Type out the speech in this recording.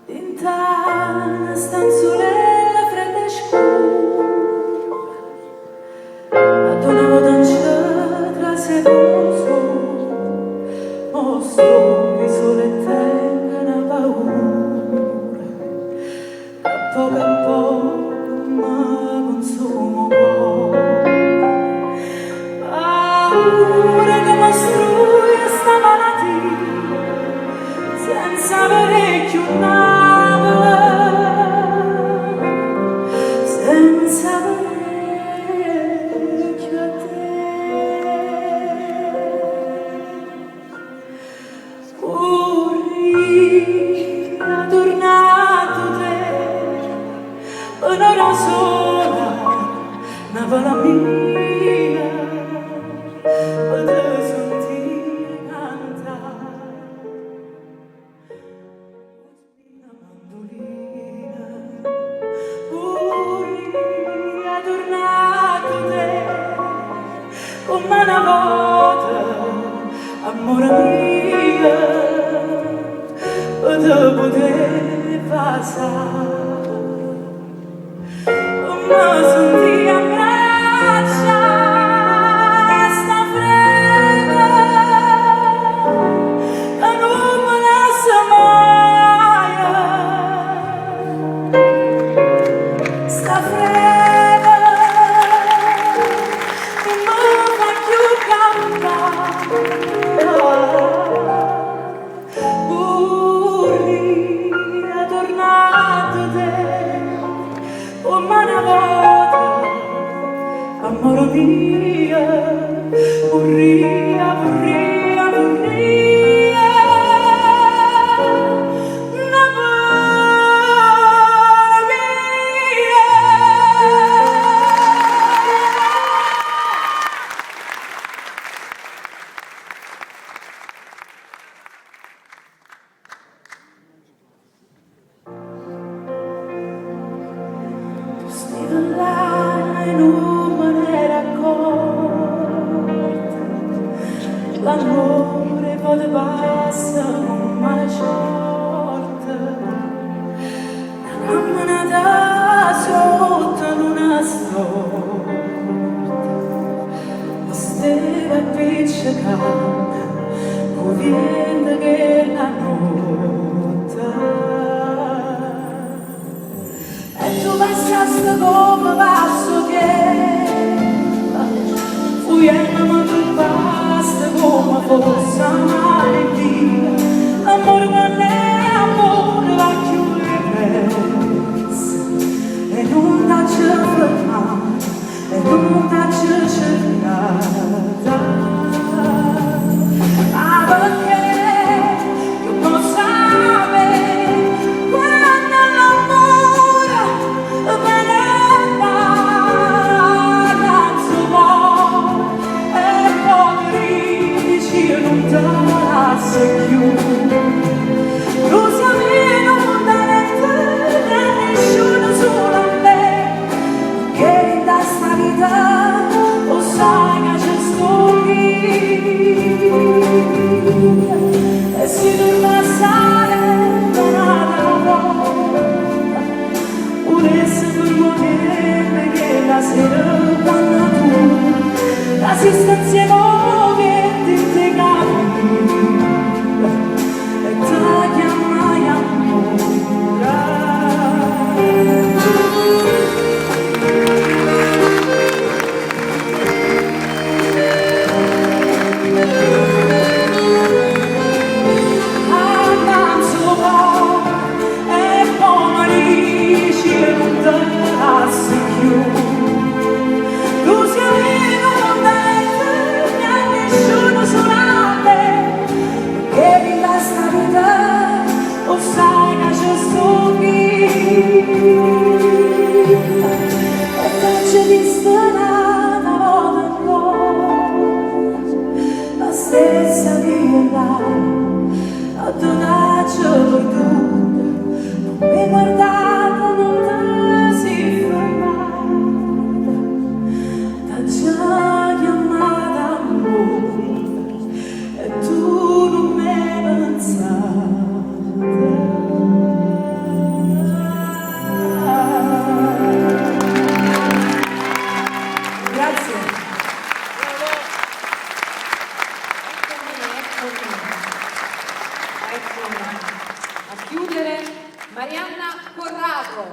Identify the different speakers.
Speaker 1: Intana stanzolella fredda e scura, ad una voce tra sedoso, mostro mi sole tenga una paura, che a poco mi consumo paura che mostruia sta malattia, senza avere più senza vecchio a te, puri adornato te, un'ora sola, una vala mia, te senti cantare, una mandolina. Adornato te come una volta, amore mio, te potevi passare, come senti abbraccia sta freme, che non me la sa mai, sta freme. Burri adornato te, come una volta, amore mio, burria, burria, burria, amore mio. Stavo là e non me ne ero accorta, l'amore poteva essere una sciorta, una camminata sotto una storta, ma stava appiccicata, con vento che la notte. E tu passaste come passo che fuyendo ma tu basta come fosse maledita, amore quando è amore va più ripresa e non t'acci fermata e non t'acci cercata, ma perché io posso sapere quando l'amore me ne parla e poi dici non te la sei più, tu sei non da nessuno solo a me, che in questa vita lo sai che c'è sto e si torna a stare una volta, volesse per morire che la sera quando tu la sistenzia che ti capi e ti chiamai ancora. Tu sei
Speaker 2: Ecco, a chiudere Marianna Corrado.